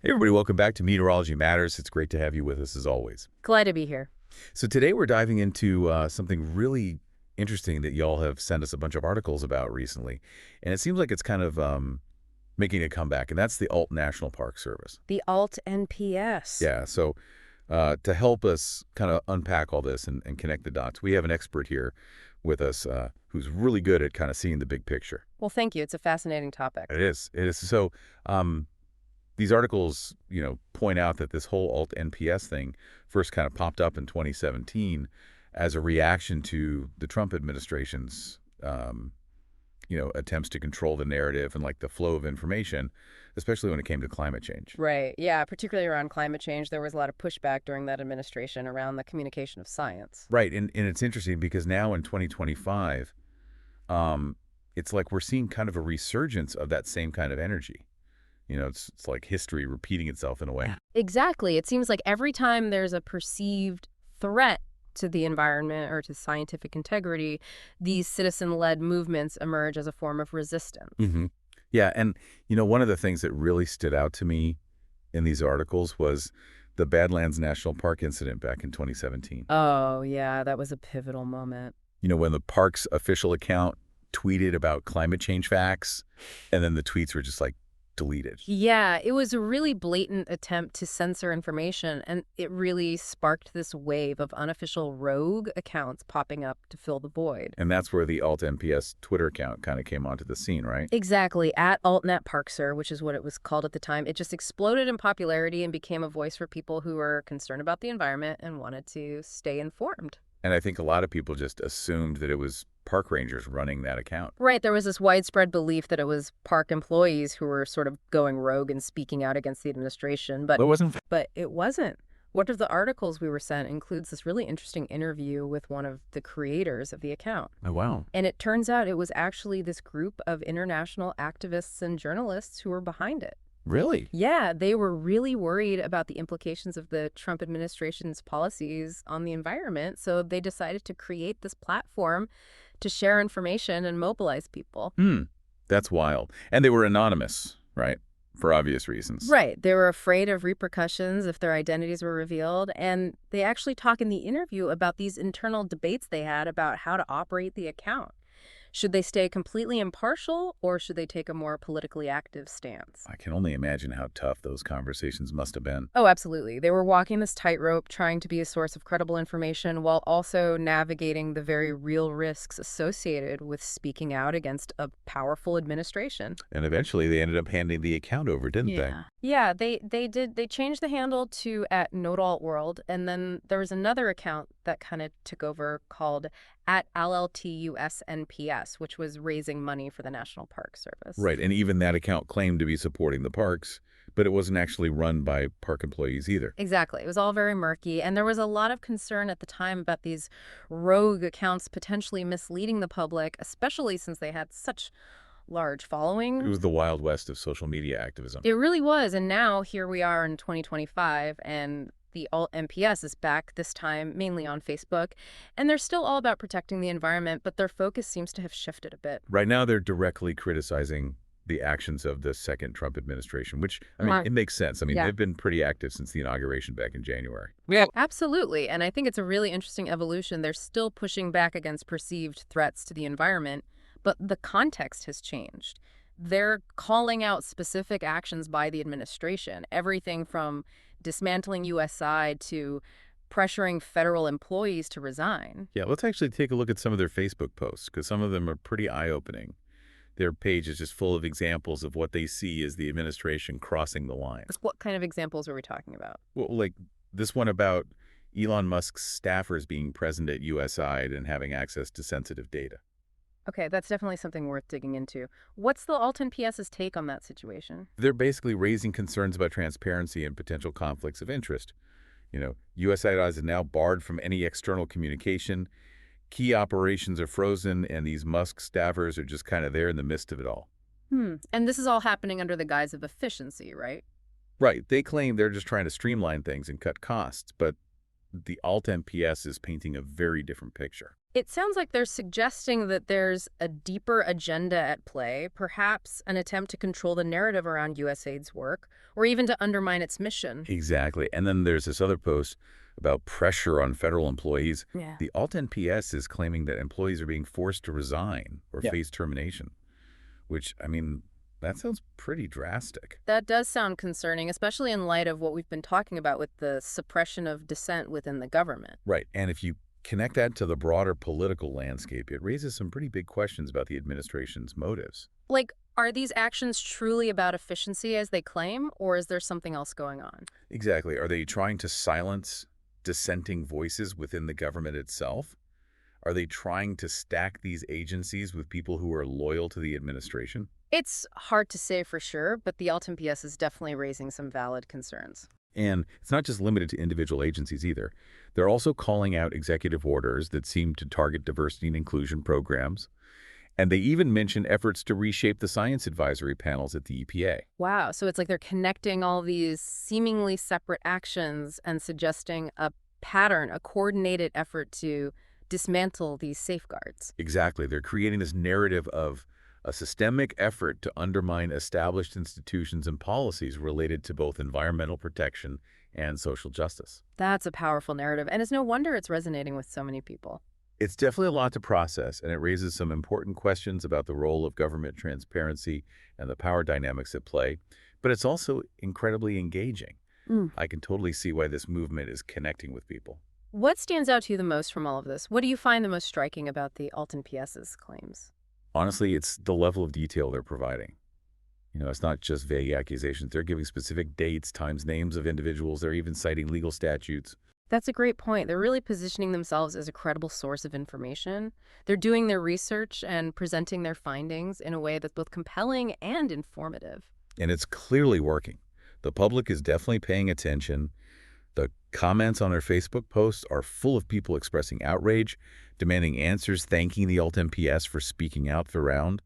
Hey everybody, welcome back to Meteorology Matters. It's great to have you with us as always. Glad to be here. So today we're diving into something really interesting that y'all have sent us a bunch of articles about recently. And it seems like it's kind of making a comeback, and that's the Alt National Park Service. The Alt NPS. Yeah, so to help us kind of unpack all this and connect the dots, we have an expert here with us who's really good at kind of seeing the big picture. Well, thank you. It's a fascinating topic. It is. It is. So these articles, point out that this whole Alt NPS thing first kind of popped up in 2017 as a reaction to the Trump administration's, attempts to control the narrative and like the flow of information, especially when it came to climate change. Right. Yeah, particularly around climate change. There was a lot of pushback during that administration around the communication of science. Right. And it's interesting because now in 2025, it's like we're seeing kind of a resurgence of that same kind of energy. It's like history repeating itself in a way. Yeah. Exactly. It seems like every time there's a perceived threat to the environment or to scientific integrity, these citizen-led movements emerge as a form of resistance. Mm-hmm. Yeah, and one of the things that really stood out to me in these articles was the Badlands National Park incident back in 2017. Oh, yeah, that was a pivotal moment. When the park's official account tweeted about climate change facts, and then the tweets were just like deleted. Yeah, it was a really blatant attempt to censor information, and it really sparked this wave of unofficial rogue accounts popping up to fill the void. And that's where the AltNPS Twitter account kind of came onto the scene, right? Exactly, at AltNetParkSir, which is what it was called at the time. It just exploded in popularity and became a voice for people who were concerned about the environment and wanted to stay informed. And I think a lot of people just assumed that it was park rangers running that account. Right, there was this widespread belief that it was park employees who were sort of going rogue and speaking out against the administration, but it wasn't. One of the articles we were sent includes this really interesting interview with one of the creators of the account. Oh, wow. And it turns out it was actually this group of international activists and journalists who were behind it. Really? Yeah, they were really worried about the implications of the Trump administration's policies on the environment, so they decided to create this platform to share information and mobilize people. That's wild. And they were anonymous, right? For obvious reasons. Right. They were afraid of repercussions if their identities were revealed, and they actually talk in the interview about these internal debates they had about how to operate the account. Should they stay completely impartial, or should they take a more politically active stance? I can only imagine how tough those conversations must have been. Oh, absolutely. They were walking this tightrope, trying to be a source of credible information while also navigating the very real risks associated with speaking out against a powerful administration. And eventually they ended up handing the account over, didn't they? Yeah, they did. They changed the handle to @NoteAltWorld, and then there was another account that kind of took over called @AltNPS, which was raising money for the National Park Service. Right, and even that account claimed to be supporting the parks, but it wasn't actually run by park employees either. Exactly. It was all very murky, and there was a lot of concern at the time about these rogue accounts potentially misleading the public, especially since they had such large following. It was the Wild West of social media activism. It really was, and now here we are in 2025, and the Alt NPS is back, this time mainly on Facebook, and they're still all about protecting the environment, but their focus seems to have shifted a bit. Right now they're directly criticizing the actions of the second Trump administration, which, it makes sense. Yeah. They've been pretty active since the inauguration back in January. Yeah, absolutely, and I think it's a really interesting evolution. They're still pushing back against perceived threats to the environment, but the context has changed. They're calling out specific actions by the administration, everything from dismantling U.S. side to pressuring federal employees to resign. Yeah, let's actually take a look at some of their Facebook posts, because some of them are pretty eye-opening. Their page is just full of examples of what they see as the administration crossing the line. What kind of examples are we talking about? Well, like this one about Elon Musk's staffers being present at USAID and having access to sensitive data. Okay, that's definitely something worth digging into. What's the Alt NPS's take on that situation? They're basically raising concerns about transparency and potential conflicts of interest. USAID is now barred from any external communication. Key operations are frozen, and these Musk staffers are just kind of there in the midst of it all. And this is all happening under the guise of efficiency, right? Right. They claim they're just trying to streamline things and cut costs, but the Alt NPS is painting a very different picture. It sounds like they're suggesting that there's a deeper agenda at play, perhaps an attempt to control the narrative around USAID's work, or even to undermine its mission. Exactly. And then there's this other post about pressure on federal employees. Yeah. The Alt NPS is claiming that employees are being forced to resign or Yeah. face termination, which, I mean, that sounds pretty drastic. That does sound concerning, especially in light of what we've been talking about with the suppression of dissent within the government. Right. And if you connect that to the broader political landscape, it raises some pretty big questions about the administration's motives. Like, are these actions truly about efficiency as they claim, or is there something else going on? Exactly. Are they trying to silence dissenting voices within the government itself? Are they trying to stack these agencies with people who are loyal to the administration? It's hard to say for sure, but the AltNPS is definitely raising some valid concerns. And it's not just limited to individual agencies either. They're also calling out executive orders that seem to target diversity and inclusion programs. And they even mention efforts to reshape the science advisory panels at the EPA. Wow, so it's like they're connecting all these seemingly separate actions and suggesting a pattern, a coordinated effort to dismantle these safeguards. Exactly. They're creating this narrative of a systemic effort to undermine established institutions and policies related to both environmental protection and social justice. That's a powerful narrative, and it's no wonder it's resonating with so many people. It's definitely a lot to process, and it raises some important questions about the role of government transparency and the power dynamics at play, but it's also incredibly engaging. Mm. I can totally see why this movement is connecting with people. What stands out to you the most from all of this? What do you find the most striking about the AltNPS's claims? Honestly, it's the level of detail they're providing. It's not just vague accusations. They're giving specific dates, times, names of individuals. They're even citing legal statutes. That's a great point. They're really positioning themselves as a credible source of information. They're doing their research and presenting their findings in a way that's both compelling and informative. And it's clearly working. The public is definitely paying attention. The comments on their Facebook posts are full of people expressing outrage, demanding answers, thanking the Alt NPS for speaking out throughout.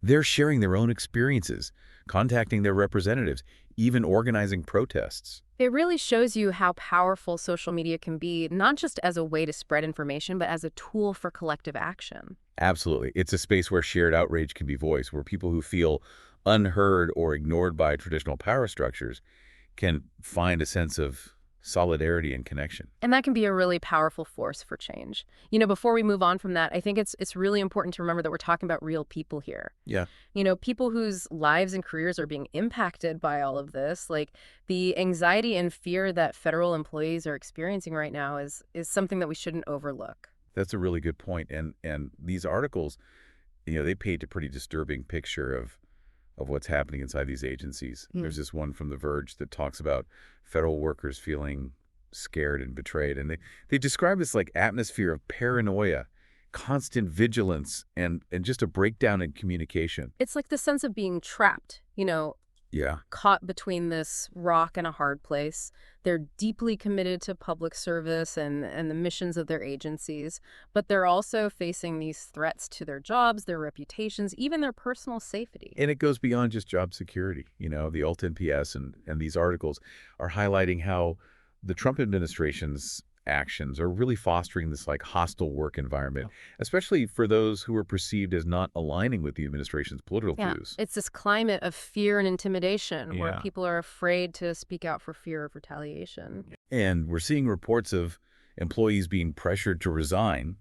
They're sharing their own experiences, contacting their representatives, even organizing protests. It really shows you how powerful social media can be, not just as a way to spread information, but as a tool for collective action. Absolutely. It's a space where shared outrage can be voiced, where people who feel unheard or ignored by traditional power structures can find a sense of solidarity and connection. And that can be a really powerful force for change. Before we move on from that, I think it's really important to remember that we're talking about real people here. Yeah. People whose lives and careers are being impacted by all of this. Like, the anxiety and fear that federal employees are experiencing right now is something that we shouldn't overlook. That's a really good point. And these articles, they paint a pretty disturbing picture of what's happening inside these agencies. There's this one from The Verge that talks about federal workers feeling scared and betrayed. And they describe this like atmosphere of paranoia, constant vigilance, and just a breakdown in communication. It's like the sense of being trapped, Yeah. caught between this rock and a hard place. They're deeply committed to public service and the missions of their agencies, but they're also facing these threats to their jobs, their reputations, even their personal safety. And it goes beyond just job security. The Alt NPS and these articles are highlighting how the Trump administration's actions are really fostering this like hostile work environment, especially for those who are perceived as not aligning with the administration's political views. It's this climate of fear and intimidation where Yeah. people are afraid to speak out for fear of retaliation. And we're seeing reports of employees being pressured to resign,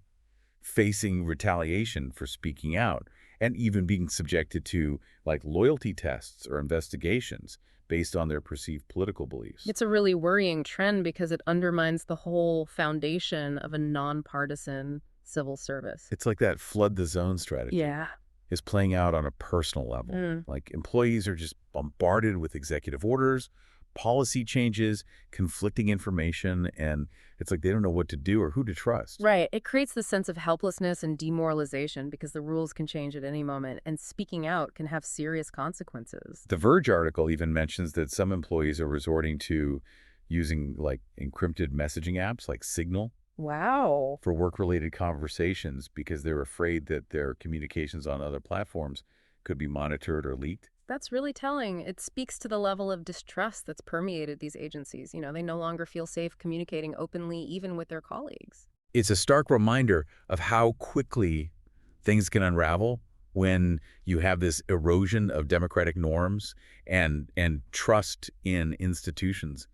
facing retaliation for speaking out, and even being subjected to like loyalty tests or investigations based on their perceived political beliefs. It's a really worrying trend because it undermines the whole foundation of a nonpartisan civil service. It's like that flood the zone strategy Yeah. is playing out on a personal level. Mm. Like employees are just bombarded with executive orders, policy changes, conflicting information, and it's like they don't know what to do or who to trust. Right. It creates this sense of helplessness and demoralization because the rules can change at any moment, and speaking out can have serious consequences. The Verge article even mentions that some employees are resorting to using like encrypted messaging apps like Signal Wow. for work-related conversations because they're afraid that their communications on other platforms could be monitored or leaked. That's really telling. It speaks to the level of distrust that's permeated these agencies. They no longer feel safe communicating openly, even with their colleagues. It's a stark reminder of how quickly things can unravel when you have this erosion of democratic norms and trust in institutions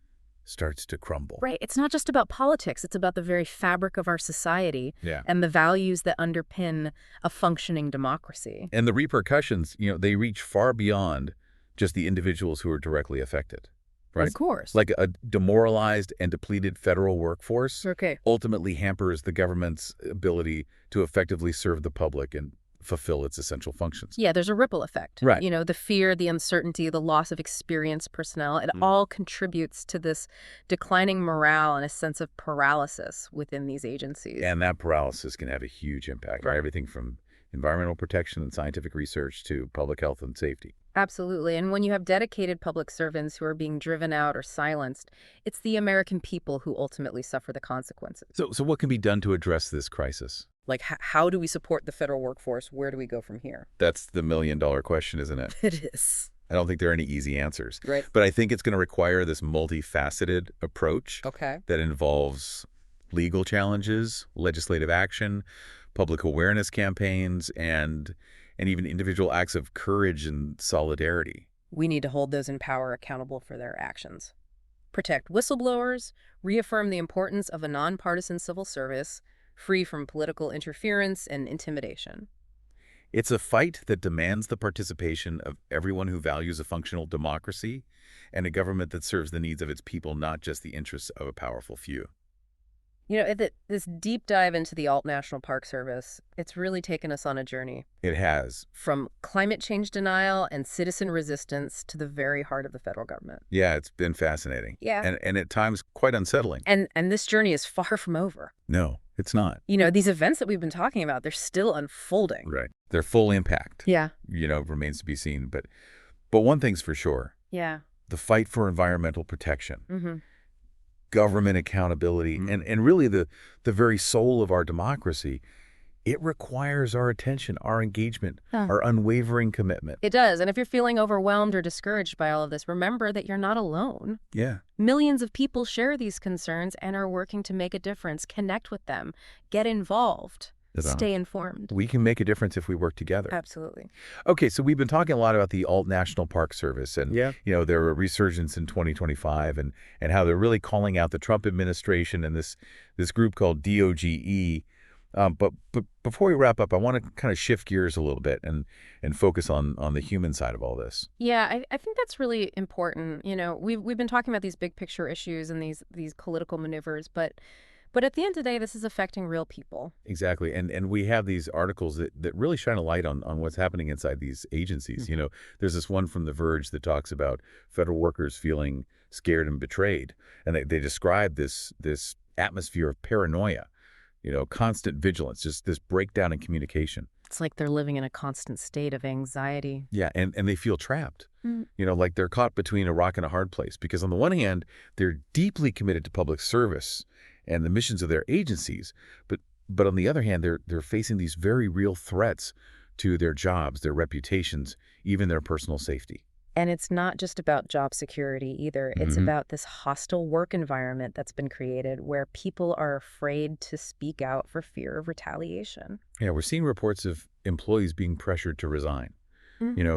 starts to crumble. Right. It's not just about politics. It's about the very fabric of our society Yeah. and the values that underpin a functioning democracy. And the repercussions, they reach far beyond just the individuals who are directly affected, right? Of course. Like a demoralized and depleted federal workforce Okay. ultimately hampers the government's ability to effectively serve the public and fulfill its essential functions. Yeah, there's a ripple effect. Right. The fear, the uncertainty, the loss of experienced personnel, it all contributes to this declining morale and a sense of paralysis within these agencies. And that paralysis can have a huge impact on everything from environmental protection and scientific research to public health and safety. Absolutely. And when you have dedicated public servants who are being driven out or silenced, it's the American people who ultimately suffer the consequences. So what can be done to address this crisis? Like, how do we support the federal workforce? Where do we go from here? That's the million-dollar question, isn't it? It is. I don't think there are any easy answers. Right. But I think it's going to require this multifaceted approach Okay. that involves legal challenges, legislative action, public awareness campaigns, and even individual acts of courage and solidarity. We need to hold those in power accountable for their actions. Protect whistleblowers, reaffirm the importance of a nonpartisan civil service, free from political interference and intimidation. It's a fight that demands the participation of everyone who values a functional democracy and a government that serves the needs of its people, not just the interests of a powerful few. This deep dive into the Alt National Park Service, it's really taken us on a journey. It has. From climate change denial and citizen resistance to the very heart of the federal government. Yeah, it's been fascinating. Yeah. And at times quite unsettling. And this journey is far from over. No, it's not. These events that we've been talking about, they're still unfolding. Right. Their full impact, Yeah. remains to be seen. But one thing's for sure, Yeah. the fight for environmental protection, Mm-hmm. government accountability, and really the very soul of our democracy, it requires our attention, our engagement, our unwavering commitment. It does. And if you're feeling overwhelmed or discouraged by all of this, remember that you're not alone. Yeah. Millions of people share these concerns and are working to make a difference. Connect with them. Get involved. Stay informed. We can make a difference if we work together. Absolutely. Okay, so we've been talking a lot about the Alt National Park Service and, Yeah. Their resurgence in 2025 and how they're really calling out the Trump administration and this group called DOGE. But before we wrap up, I want to kind of shift gears a little bit and focus on the human side of all this. Yeah, I think that's really important. We've been talking about these big picture issues and these political maneuvers, but at the end of the day, this is affecting real people. Exactly. And we have these articles that really shine a light on what's happening inside these agencies. There's this one from The Verge that talks about federal workers feeling scared and betrayed. And they describe this atmosphere of paranoia, constant vigilance, just this breakdown in communication. It's like they're living in a constant state of anxiety. Yeah, and they feel trapped. Like they're caught between a rock and a hard place. Because on the one hand, they're deeply committed to public service and the missions of their agencies, but on the other hand, they're facing these very real threats to their jobs, their reputations, even their personal safety. And it's not just about job security either. It's about this hostile work environment that's been created where people are afraid to speak out for fear of retaliation. Yeah, we're seeing reports of employees being pressured to resign,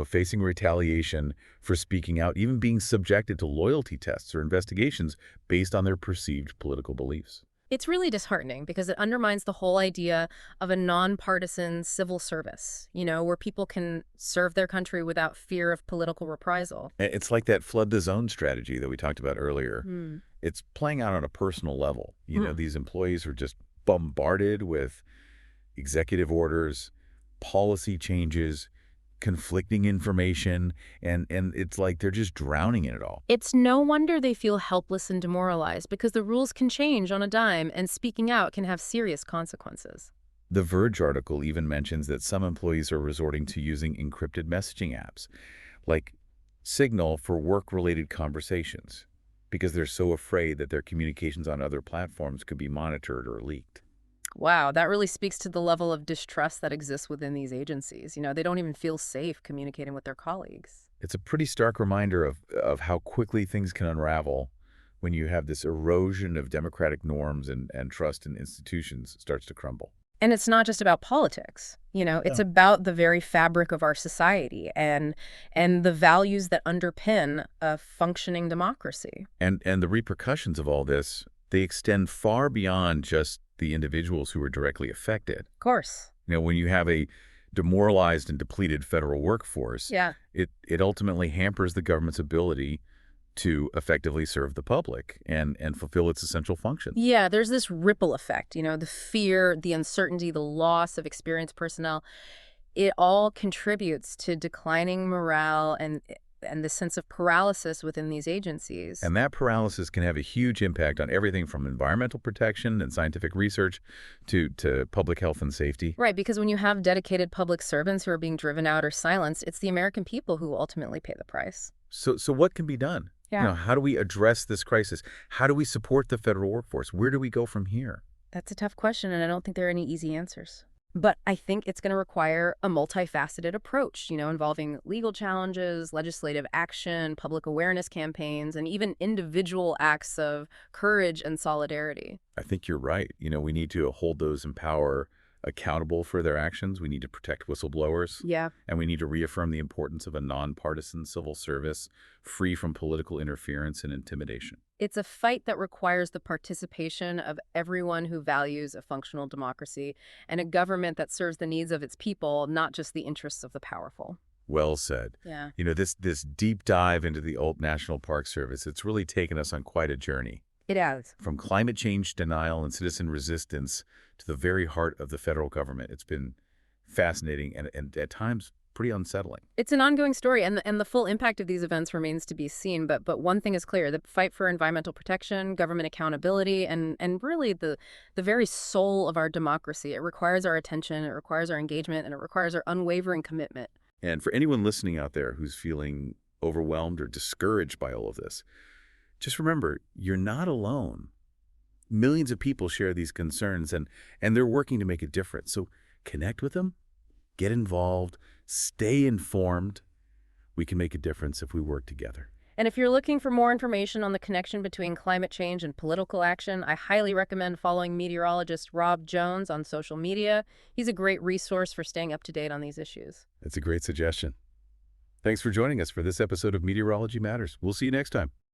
facing retaliation for speaking out, even being subjected to loyalty tests or investigations based on their perceived political beliefs. It's really disheartening because it undermines the whole idea of a nonpartisan civil service, where people can serve their country without fear of political reprisal. It's like that flood the zone strategy that we talked about earlier. It's playing out on a personal level. These employees are just bombarded with executive orders, policy changes, conflicting information, and it's like they're just drowning in it all. It's no wonder they feel helpless and demoralized because the rules can change on a dime and speaking out can have serious consequences. The Verge article even mentions that some employees are resorting to using encrypted messaging apps, like Signal, for work-related conversations, because they're so afraid that their communications on other platforms could be monitored or leaked. Wow, that really speaks to the level of distrust that exists within these agencies. They don't even feel safe communicating with their colleagues. It's a pretty stark reminder of how quickly things can unravel when you have this erosion of democratic norms and trust in institutions starts to crumble. And it's not just about politics. It's No. about the very fabric of our society and the values that underpin a functioning democracy. And the repercussions of all this, they extend far beyond just the individuals who are directly affected. Of course. When you have a demoralized and depleted federal workforce, Yeah. it ultimately hampers the government's ability to effectively serve the public and fulfill its essential functions. Yeah, there's this ripple effect, the fear, the uncertainty, the loss of experienced personnel. It all contributes to declining morale and the sense of paralysis within these agencies. And that paralysis can have a huge impact on everything from environmental protection and scientific research to public health and safety. Right, because when you have dedicated public servants who are being driven out or silenced, it's the American people who ultimately pay the price. So what can be done? Yeah. How do we address this crisis? How do we support the federal workforce? Where do we go from here? That's a tough question, and I don't think there are any easy answers. But I think it's going to require a multifaceted approach, involving legal challenges, legislative action, public awareness campaigns, and even individual acts of courage and solidarity. I think you're right. We need to hold those in power accountable for their actions. We need to protect whistleblowers. Yeah. And we need to reaffirm the importance of a nonpartisan civil service free from political interference and intimidation. It's a fight that requires the participation of everyone who values a functional democracy and a government that serves the needs of its people, not just the interests of the powerful. Well said. Yeah. This deep dive into the Alt National Park Service, it's really taken us on quite a journey. It has. From climate change denial and citizen resistance to the very heart of the federal government. It's been fascinating and at times pretty unsettling. It's an ongoing story, and the full impact of these events remains to be seen. But one thing is clear: the fight for environmental protection, government accountability, and really the very soul of our democracy. It requires our attention, it requires our engagement, and it requires our unwavering commitment. And for anyone listening out there who's feeling overwhelmed or discouraged by all of this, just remember, you're not alone. Millions of people share these concerns, and they're working to make a difference. So connect with them, get involved, stay informed. We can make a difference if we work together. And if you're looking for more information on the connection between climate change and political action, I highly recommend following meteorologist Rob Jones on social media. He's a great resource for staying up to date on these issues. That's a great suggestion. Thanks for joining us for this episode of Meteorology Matters. We'll see you next time.